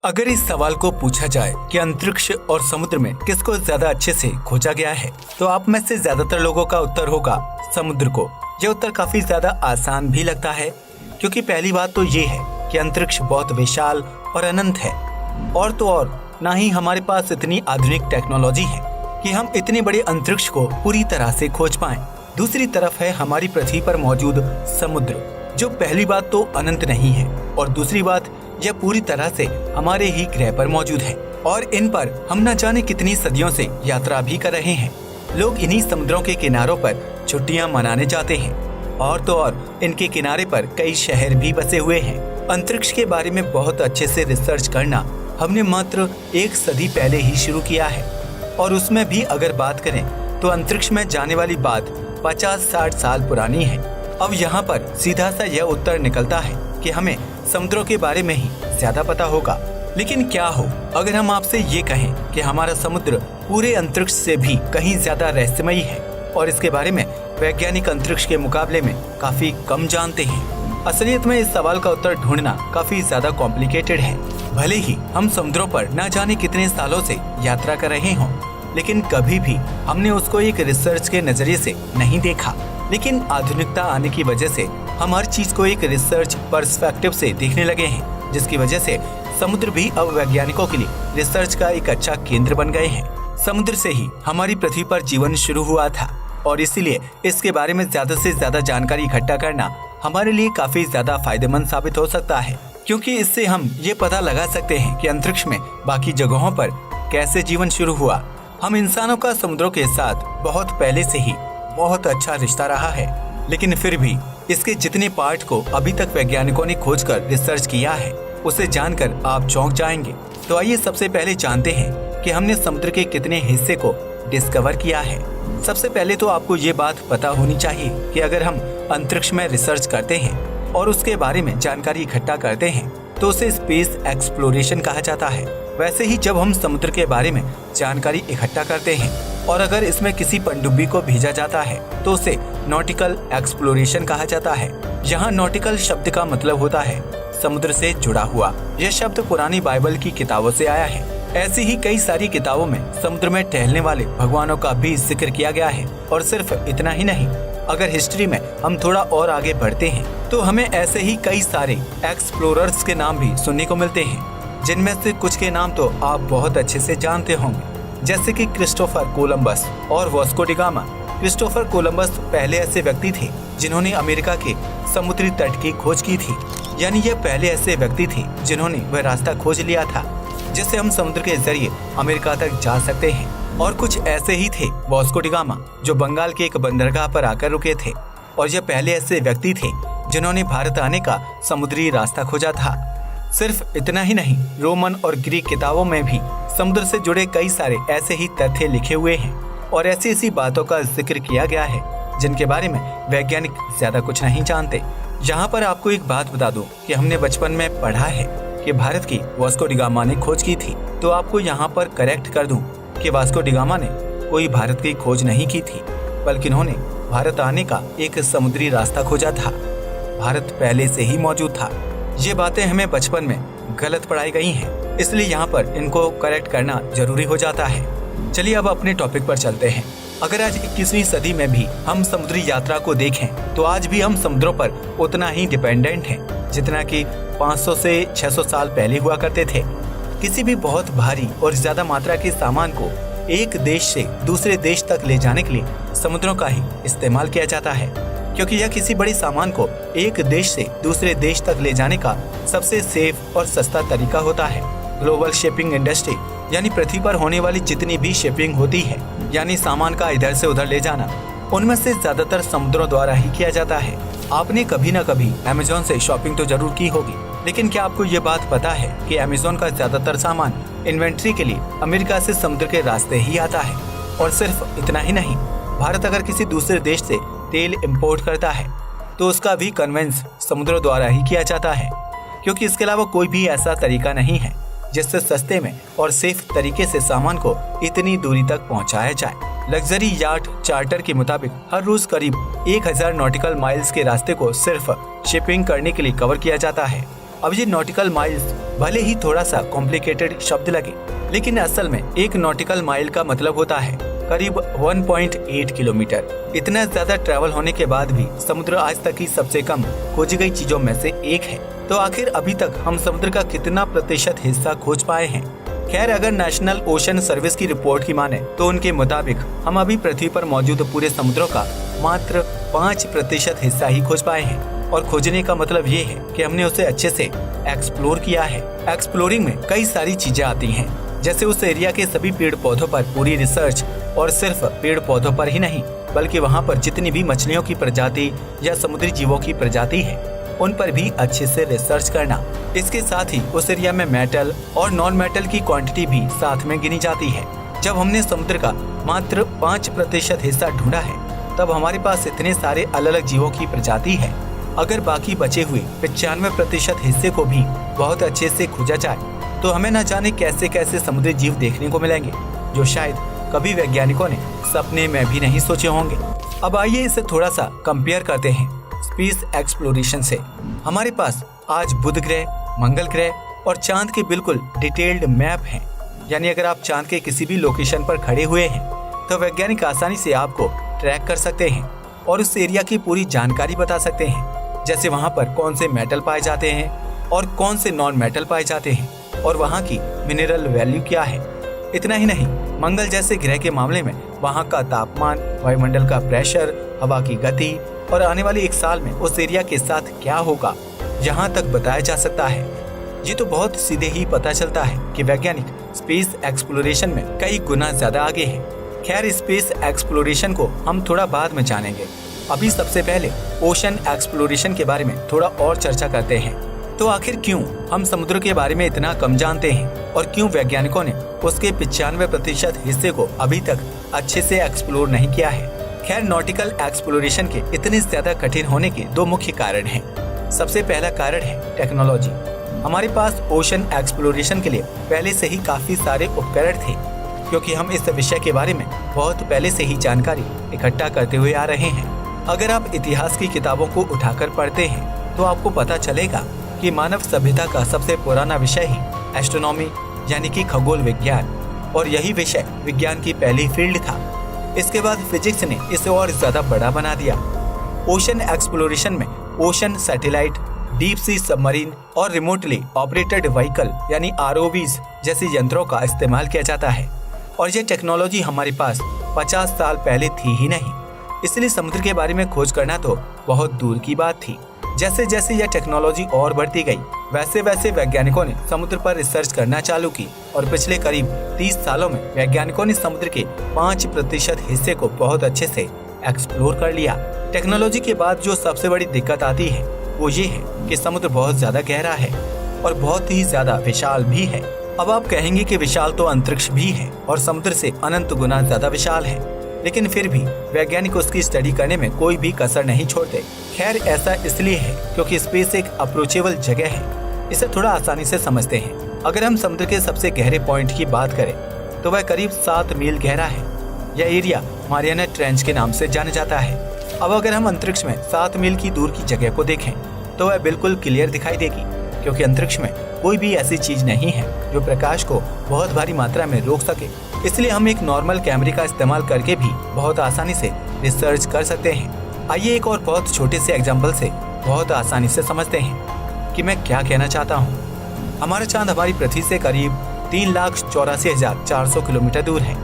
अगर इस सवाल को पूछा जाए कि अंतरिक्ष और समुद्र में किसको ज्यादा अच्छे से खोजा गया है, तो आप में से ज्यादातर लोगों का उत्तर होगा समुद्र को। यह उत्तर काफी ज्यादा आसान भी लगता है, क्योंकि पहली बात तो ये है कि अंतरिक्ष बहुत विशाल और अनंत है, और तो और ना ही हमारे पास इतनी आधुनिक टेक्नोलॉजी है कि हम इतने बड़े अंतरिक्ष को पूरी तरह से खोज पाएं। दूसरी तरफ है हमारी पृथ्वी पर मौजूद समुद्र, जो पहली बात तो अनंत नहीं है, और दूसरी बात यह पूरी तरह से हमारे ही ग्रह पर मौजूद है, और इन पर हम न जाने कितनी सदियों से यात्रा भी कर रहे हैं। लोग इन्हीं समुद्रों के किनारों पर छुट्टियां मनाने जाते हैं, और तो और इनके किनारे पर कई शहर भी बसे हुए हैं। अंतरिक्ष के बारे में बहुत अच्छे से रिसर्च करना हमने मात्र 1 सदी पहले ही शुरू किया है, और उसमें भी अगर बात करें तो अंतरिक्ष में जाने वाली बात 50-60 साल पुरानी है। अब यहाँ पर सीधा सा यह उत्तर निकलता है कि हमें समुद्रों के बारे में ही ज्यादा पता होगा। लेकिन क्या हो अगर हम आपसे ये कहें कि हमारा समुद्र पूरे अंतरिक्ष से भी कहीं ज्यादा रहस्यमयी है, और इसके बारे में वैज्ञानिक अंतरिक्ष के मुकाबले में काफी कम जानते हैं। असलियत में इस सवाल का उत्तर ढूंढना काफी ज्यादा कॉम्प्लिकेटेड है। भले ही हम समुद्रों पर न जाने कितने सालों से यात्रा कर रहे हों, लेकिन कभी भी हमने उसको एक रिसर्च के नजरिए से नहीं देखा। लेकिन आधुनिकता आने की वजह से हम हर चीज को एक रिसर्च पर्सपेक्टिव से देखने लगे हैं, जिसकी वजह से समुद्र भी अब वैज्ञानिकों के लिए रिसर्च का एक अच्छा केंद्र बन गए हैं। समुद्र से ही हमारी पृथ्वी पर जीवन शुरू हुआ था, और इसीलिए इसके बारे में ज्यादा से ज्यादा जानकारी इकट्ठा करना हमारे लिए काफी ज्यादा फायदेमंद साबित हो सकता है, क्योंकि इससे हम ये पता लगा सकते हैं कि अंतरिक्ष में बाकी जगहों पर कैसे जीवन शुरू हुआ। हम इंसानों का समुद्रों के साथ बहुत पहले से ही बहुत अच्छा रिश्ता रहा है, लेकिन फिर भी इसके जितने पार्ट को अभी तक वैज्ञानिकों ने खोजकर रिसर्च किया है, उसे जानकर आप चौंक जाएंगे। तो आइए सबसे पहले जानते हैं कि हमने समुद्र के कितने हिस्से को डिस्कवर किया है। सबसे पहले तो आपको ये बात पता होनी चाहिए कि अगर हम अंतरिक्ष में रिसर्च करते हैं और उसके बारे में जानकारी इकट्ठा करते हैं, तो उसे स्पेस एक्सप्लोरेशन कहा जाता है। वैसे ही जब हम समुद्र के बारे में जानकारी इकट्ठा करते हैं और अगर इसमें किसी पनडुब्बी को भेजा जाता है, तो उसे नॉटिकल एक्सप्लोरेशन कहा जाता है। यहाँ नॉटिकल शब्द का मतलब होता है समुद्र से जुड़ा हुआ। यह शब्द पुरानी बाइबल की किताबों से आया है। ऐसी ही कई सारी किताबों में समुद्र में टहलने वाले भगवानों का भी जिक्र किया गया है। और सिर्फ इतना ही नहीं, अगर हिस्ट्री में हम थोड़ा और आगे बढ़ते हैं तो हमें ऐसे ही कई सारे एक्सप्लोरर्स के नाम भी सुनने को मिलते हैं, जिनमें से कुछ के नाम तो आप बहुत अच्छे से जानते होंगे, जैसे कि क्रिस्टोफर कोलंबस और Vasco D gamma. Christopher Columbus पहले ऐसे व्यक्ति थे जिन्होंने अमेरिका के समुद्री तट की खोज की थी, यानी ये पहले ऐसे व्यक्ति थे जिन्होंने वह रास्ता खोज लिया था जिससे हम समुद्र के जरिए अमेरिका तक जा सकते हैं। और कुछ ऐसे ही थे वास्को डी गामा, जो बंगाल के एक बंदरगाह पर आकर रुके थे, और ये पहले ऐसे व्यक्ति थे जिन्होंने भारत आने का समुद्री रास्ता खोजा था। सिर्फ इतना ही नहीं, रोमन और ग्रीक किताबों में भी समुद्र से जुड़े कई सारे ऐसे ही तथ्य लिखे हुए हैं, और ऐसी ऐसी बातों का जिक्र किया गया है जिनके बारे में वैज्ञानिक ज्यादा कुछ नहीं जानते। यहाँ पर आपको एक बात बता दूं कि हमने बचपन में पढ़ा है कि भारत की वास्को डी गामा ने खोज की थी, तो आपको यहाँ पर करेक्ट कर दूं कि वास्को डी गामा ने कोई भारत की खोज नहीं की थी, बल्कि उन्होंने भारत आने का एक समुद्री रास्ता खोजा था। भारत पहले से ही मौजूद था। ये बातें हमें बचपन में गलत पढ़ाई गई हैं, इसलिए यहाँ पर इनको करेक्ट करना जरूरी हो जाता है। चलिए अब अपने टॉपिक पर चलते हैं। अगर आज 21वीं सदी में भी हम समुद्री यात्रा को देखें, तो आज भी हम समुद्रों पर उतना ही डिपेंडेंट हैं जितना कि 500 से 600 साल पहले हुआ करते थे। किसी भी बहुत भारी और ज्यादा मात्रा के सामान को एक देश से दूसरे देश तक ले जाने के लिए समुद्रों का ही इस्तेमाल किया जाता है, क्योंकि यह किसी बड़े सामान को एक देश से दूसरे देश तक ले जाने का सबसे सेफ और सस्ता तरीका होता है। ग्लोबल शिपिंग इंडस्ट्री, यानी पृथ्वी पर होने वाली जितनी भी शिपिंग होती है, यानी सामान का इधर से उधर ले जाना, उनमें से ज्यादातर समुद्रों द्वारा ही किया जाता है। आपने कभी न कभी अमेज़न से शॉपिंग तो जरूर की होगी, लेकिन क्या आपको ये बात पता है कि अमेज़न का ज्यादातर सामान इन्वेंट्री के लिए अमेरिका से समुद्र के रास्ते ही आता है। और सिर्फ इतना ही नहीं, भारत अगर किसी दूसरे देश से तेल इंपोर्ट करता है, तो उसका भी कन्वेंस समुद्रों द्वारा ही किया जाता है, क्योंकि इसके अलावा कोई भी ऐसा तरीका नहीं है जिससे सस्ते में और सेफ तरीके से सामान को इतनी दूरी तक पहुंचाया जाए। लग्जरी याट चार्टर के मुताबिक हर रोज करीब 1000 नॉटिकल माइल्स के रास्ते को सिर्फ शिपिंग करने के लिए कवर किया जाता है। अब ये नॉटिकल माइल्स भले ही थोड़ा सा कॉम्प्लिकेटेड शब्द लगे, लेकिन असल में एक नॉटिकल माइल का मतलब होता है करीब 1.8 किलोमीटर। इतना ज्यादा ट्रैवल होने के बाद भी समुद्र आज तक की सबसे कम खोजी गई चीजों में से एक है। तो आखिर अभी तक हम समुद्र का कितना प्रतिशत हिस्सा खोज पाए हैं? खैर, अगर नेशनल ओशन सर्विस की रिपोर्ट की माने तो उनके मुताबिक हम अभी पृथ्वी पर मौजूद पूरे समुद्रों का मात्र 5% हिस्सा ही खोज पाए हैं। और खोजने का मतलब ये है कि हमने उसे अच्छे से एक्सप्लोर किया है। एक्सप्लोरिंग में कई सारी चीजें आती हैं, जैसे उस एरिया के सभी पेड़ पौधों पर पूरी रिसर्च, और सिर्फ पेड़ पौधों पर ही नहीं बल्कि वहाँ पर जितनी भी मछलियों की प्रजाति या समुद्री जीवों की प्रजाति है उन पर भी अच्छे से रिसर्च करना। इसके साथ ही उस एरिया में मेटल और नॉन मेटल की क्वांटिटी भी साथ में गिनी जाती है। जब हमने समुद्र का मात्र 5% हिस्सा ढूंढा है तब हमारे पास इतने सारे अलग अलग जीवों की प्रजाति है। अगर बाकी बचे हुए 95% हिस्से को भी बहुत अच्छे से खोजा जाए तो हमें न जाने कैसे कैसे समुद्री जीव देखने को मिलेंगे, जो शायद कभी वैज्ञानिकों ने सपने में भी नहीं सोचे होंगे। अब आइए इसे थोड़ा सा कंपेयर करते हैं स्पेस एक्सप्लोरेशन से। हमारे पास आज बुध ग्रह, मंगल ग्रह और चांद के बिल्कुल डिटेल्ड मैप हैं। यानी अगर आप चांद के किसी भी लोकेशन पर खड़े हुए हैं तो वैज्ञानिक आसानी से आपको ट्रैक कर सकते हैं और उस एरिया की पूरी जानकारी बता सकते हैं, जैसे वहाँ पर कौन से मेटल पाए जाते हैं और कौन से नॉन मेटल पाए जाते हैं और वहाँ की मिनरल वैल्यू क्या है। इतना ही नहीं, मंगल जैसे ग्रह के मामले में वहाँ का तापमान, वायुमंडल का प्रेशर, हवा की गति और आने वाले 1 साल में उस एरिया के साथ क्या होगा, यहाँ तक बताया जा सकता है। ये तो बहुत सीधे ही पता चलता है कि वैज्ञानिक स्पेस एक्सप्लोरेशन में कई गुना ज्यादा आगे हैं। खैर, स्पेस एक्सप्लोरेशन को हम थोड़ा बाद में जानेंगे। अभी सबसे पहले ओशन एक्सप्लोरेशन के बारे में थोड़ा और चर्चा करते हैं। तो आखिर क्यों हम समुद्र के बारे में इतना कम जानते हैं और क्यों वैज्ञानिकों ने उसके 95% हिस्से को अभी तक अच्छे से एक्सप्लोर नहीं किया है? खैर, नॉटिकल एक्सप्लोरेशन के इतने ज्यादा कठिन होने के 2 मुख्य कारण हैं। सबसे पहला कारण है टेक्नोलॉजी। हमारे पास ओशन एक्सप्लोरेशन के लिए पहले से ही काफी सारे उपकरण थे, क्योंकि हम इस विषय के बारे में बहुत पहले से ही जानकारी इकट्ठा करते हुए आ रहे हैं। अगर आप इतिहास की किताबों को उठाकर पढ़ते हैं तो आपको पता चलेगा कि मानव सभ्यता का सबसे पुराना विषय ही एस्ट्रोनॉमी यानी कि खगोल विज्ञान, और यही विषय विज्ञान की पहली फील्ड था। इसके बाद फिजिक्स ने इसे और ज्यादा बड़ा बना दिया। ओशन एक्सप्लोरेशन में ocean satellite, deep sea submarine और रिमोटली ऑपरेटेड व्हीकल यानी ROVs जैसे यंत्रों का इस्तेमाल किया जाता है, और ये टेक्नोलॉजी हमारे पास 50 साल पहले थी ही नहीं। इसलिए समुद्र के बारे में खोज करना तो बहुत दूर की बात थी। जैसे जैसे यह टेक्नोलॉजी और बढ़ती गई वैसे वैसे वैज्ञानिकों ने समुद्र पर रिसर्च करना चालू की, और पिछले करीब 30 सालों में वैज्ञानिकों ने समुद्र के 5% हिस्से को बहुत अच्छे से एक्सप्लोर कर लिया। टेक्नोलॉजी के बाद जो सबसे बड़ी दिक्कत आती है वो ये है कि समुद्र बहुत ज्यादा गहरा है और बहुत ही ज्यादा विशाल भी है। अब आप कहेंगे कि विशाल तो अंतरिक्ष भी है और समुद्र से अनंत गुना ज्यादा विशाल है, लेकिन फिर भी वैज्ञानिक उसकी स्टडी करने में कोई भी कसर नहीं छोड़ते। खैर, ऐसा इसलिए है क्योंकि स्पेस एक अप्रोचेबल जगह है। इसे थोड़ा आसानी से समझते हैं। अगर हम समुद्र के सबसे गहरे पॉइंट की बात करें तो वह करीब 7 मील गहरा है। यह एरिया मारियाना ट्रेंच के नाम से जाना जाता है। अब अगर हम अंतरिक्ष में 7 मील की दूर की जगह को देखें तो वह बिल्कुल क्लियर दिखाई देगी, क्योंकि अंतरिक्ष में कोई भी ऐसी चीज नहीं है जो प्रकाश को बहुत भारी मात्रा में रोक सके। इसलिए हम एक नॉर्मल कैमरे का इस्तेमाल करके भी बहुत आसानी से रिसर्च कर सकते हैं। आइए एक और बहुत छोटे से एग्जाम्पल से बहुत आसानी से समझते हैं कि मैं क्या कहना चाहता हूँ। हमारा चांद हमारी पृथ्वी से करीब 3,84,400 किलोमीटर दूर है,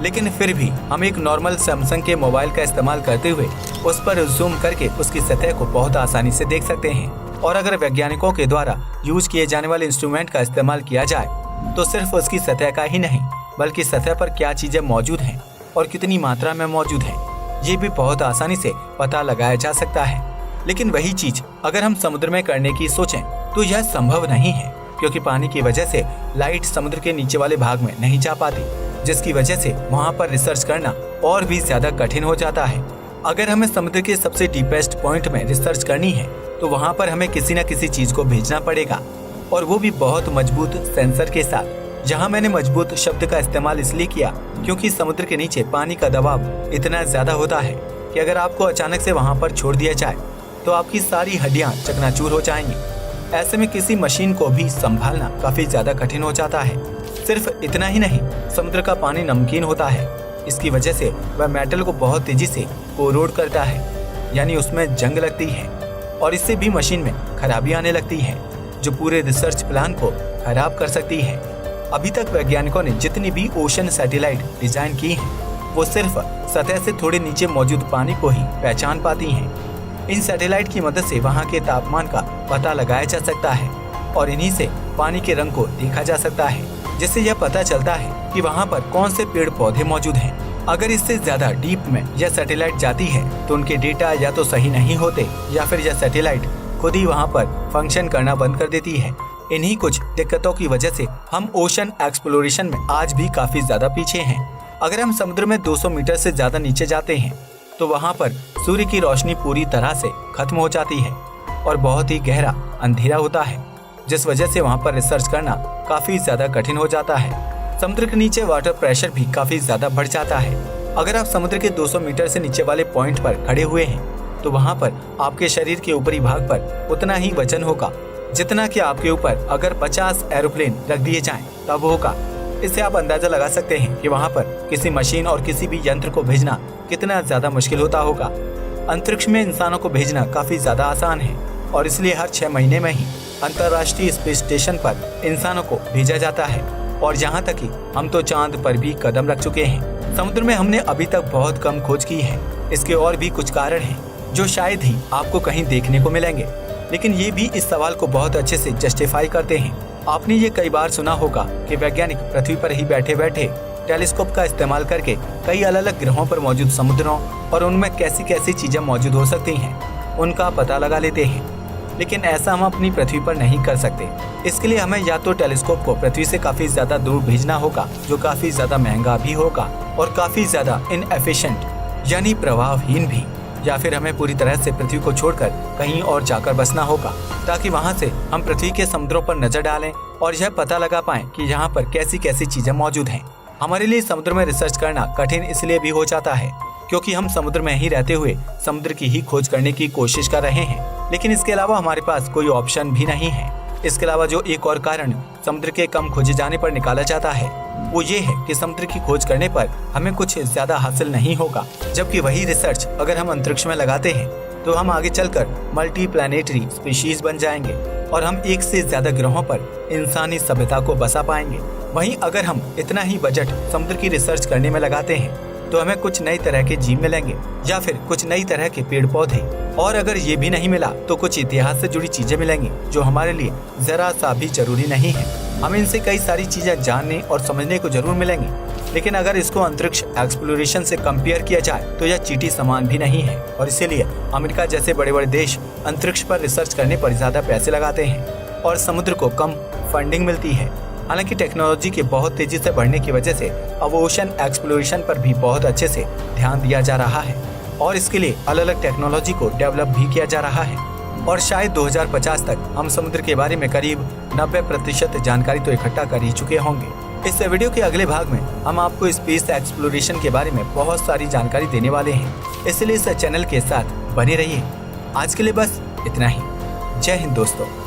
लेकिन फिर भी हम एक नॉर्मल सैमसंग के मोबाइल का इस्तेमाल करते हुए उस पर जूम करके उसकी सतह को बहुत आसानी से देख सकते हैं। और अगर वैज्ञानिकों के द्वारा यूज किए जाने वाले इंस्ट्रूमेंट का इस्तेमाल किया जाए तो सिर्फ उसकी सतह का ही नहीं बल्कि सतह पर क्या चीजें मौजूद हैं और कितनी मात्रा में मौजूद हैं, ये भी बहुत आसानी से पता लगाया जा सकता है। लेकिन वही चीज अगर हम समुद्र में करने की सोचें तो यह संभव नहीं है, क्योंकि पानी की वजह से लाइट समुद्र के नीचे वाले भाग में नहीं जा पाती, जिसकी वजह से वहाँ पर रिसर्च करना और भी ज्यादा कठिन हो जाता है। अगर हमें समुद्र के सबसे डीपेस्ट पॉइंट में रिसर्च करनी है तो वहाँ पर हमें किसी न किसी चीज को भेजना पड़ेगा, और वो भी बहुत मजबूत सेंसर के साथ। यहाँ मैंने मजबूत शब्द का इस्तेमाल इसलिए किया क्योंकि समुद्र के नीचे पानी का दबाव इतना ज्यादा होता है कि अगर आपको अचानक से वहाँ पर छोड़ दिया जाए तो आपकी सारी हड्डियाँ चकनाचूर हो जाएंगी। ऐसे में किसी मशीन को भी संभालना काफी ज्यादा कठिन हो जाता है। सिर्फ इतना ही नहीं, समुद्र का पानी नमकीन होता है। इसकी वजह से वह मेटल को बहुत तेजी से कोरोड करता है, यानी उसमें जंग लगती है और इससे भी मशीन में खराबी आने लगती है, जो पूरे रिसर्च प्लान को खराब कर सकती है। अभी तक वैज्ञानिकों ने जितनी भी ओशन सैटेलाइट डिजाइन की हैं, वो सिर्फ सतह से थोड़े नीचे मौजूद पानी को ही पहचान पाती हैं। इन सैटेलाइट की मदद से वहाँ के तापमान का पता लगाया जा सकता है और इन्हीं से पानी के रंग को देखा जा सकता है, जिससे यह पता चलता है कि वहाँ पर कौन से पेड़ पौधे मौजूद हैं। अगर इससे ज्यादा डीप में यह सैटेलाइट जाती है तो उनके डेटा या तो सही नहीं होते या फिर यह सैटेलाइट खुद ही वहाँ पर फंक्शन करना बंद कर देती है। इन्हीं कुछ दिक्कतों की वजह से हम ओशन एक्सप्लोरेशन में आज भी काफी ज्यादा पीछे हैं। अगर हम समुद्र में 200 मीटर से ज्यादा नीचे जाते हैं तो वहाँ पर सूर्य की रोशनी पूरी तरह से खत्म हो जाती है और बहुत ही गहरा अंधेरा होता है, जिस वजह से वहाँ पर रिसर्च करना काफी ज्यादा कठिन हो जाता है। समुद्र के नीचे वाटर प्रेशर भी काफी ज्यादा बढ़ जाता है। अगर आप समुद्र के 200 मीटर से नीचे वाले पॉइंट पर खड़े हुए हैं तो वहाँ पर आपके शरीर के ऊपरी भाग पर उतना ही वजन होगा जितना कि आपके ऊपर अगर 50 एरोप्लेन रख दिए जाएं तब होगा। इससे आप अंदाजा लगा सकते हैं कि वहाँ पर किसी मशीन और किसी भी यंत्र को भेजना कितना ज्यादा मुश्किल होता होगा। अंतरिक्ष में इंसानों को भेजना काफी ज्यादा आसान है और इसलिए हर 6 महीने में ही अंतर्राष्ट्रीय स्पेस स्टेशन पर इंसानों को भेजा जाता है। और यहाँ तक कि हम तो चांद पर भी कदम रख चुके हैं। समुद्र में हमने अभी तक बहुत कम खोज की है। इसके और भी कुछ कारण हैं जो शायद ही आपको कहीं देखने को मिलेंगे, लेकिन ये भी इस सवाल को बहुत अच्छे से जस्टिफाई करते हैं। आपने ये कई बार सुना होगा कि वैज्ञानिक पृथ्वी पर ही बैठे बैठे टेलीस्कोप का इस्तेमाल करके कई अलग अलग ग्रहों पर मौजूद समुद्रों और उनमें कैसी कैसी चीजें मौजूद हो सकती हैं उनका पता लगा लेते हैं। लेकिन ऐसा हम अपनी पृथ्वी पर नहीं कर सकते। इसके लिए हमें या तो टेलीस्कोप को पृथ्वी से काफी ज्यादा दूर भेजना होगा, जो काफी ज्यादा महंगा भी होगा और काफी ज्यादा इनएफिशिएंट यानी प्रभावहीन भी, या फिर हमें पूरी तरह से पृथ्वी को छोड़कर कहीं और जाकर बसना होगा ताकि वहां से हम पृथ्वी के समुद्रों पर नजर डालें और यह पता लगा पाएं कि यहाँ पर कैसी कैसी चीजें मौजूद हैं। हमारे लिए समुद्र में रिसर्च करना कठिन इसलिए भी हो जाता है क्योंकि हम समुद्र में ही रहते हुए समुद्र की ही खोज करने की कोशिश कर रहे हैं, लेकिन इसके अलावा हमारे पास कोई ऑप्शन भी नहीं है। इसके अलावा जो एक और कारण समुद्र के कम खोजे जाने पर निकाला जाता है वो ये है कि समुद्र की खोज करने पर हमें कुछ ज्यादा हासिल नहीं होगा, जबकि वही रिसर्च अगर हम अंतरिक्ष में लगाते हैं तो हम आगे चलकर मल्टी प्लैनेटरी स्पीशीज बन जाएंगे और हम एक से ज्यादा ग्रहों पर इंसानी सभ्यता को बसा पाएंगे। वहीं अगर हम इतना ही बजट समुद्र की रिसर्च करने में लगाते हैं तो हमें कुछ नई तरह के जीव मिलेंगे या फिर कुछ नई तरह के पेड़ पौधे, और अगर ये भी नहीं मिला तो कुछ इतिहास से जुड़ी चीजें मिलेंगी जो हमारे लिए जरा सा भी जरूरी नहीं है। हमें इनसे कई सारी चीजें जानने और समझने को जरूर मिलेंगी, लेकिन अगर इसको अंतरिक्ष एक्सप्लोरेशन से कंपेयर किया जाए तो यह चींटी समान भी नहीं है। और इसीलिए अमेरिका जैसे बड़े बड़े देश अंतरिक्ष पर रिसर्च करने पर ज्यादा पैसे लगाते हैं और समुद्र को कम फंडिंग मिलती है। हालांकि टेक्नोलॉजी के बहुत तेजी से बढ़ने की वजह से अब ओशन एक्सप्लोरेशन पर भी बहुत अच्छे से ध्यान दिया जा रहा है और इसके लिए अलग अलग टेक्नोलॉजी को डेवलप भी किया जा रहा है और शायद 2050 तक हम समुद्र के बारे में करीब 90% जानकारी तो इकट्ठा कर ही चुके होंगे। इस वीडियो के अगले भाग में हम आपको स्पेस एक्सप्लोरेशन के बारे में बहुत सारी जानकारी देने वाले हैं, इसलिए इस चैनल के साथ बने रहिए। आज के लिए बस इतना ही। जय हिंद दोस्तों।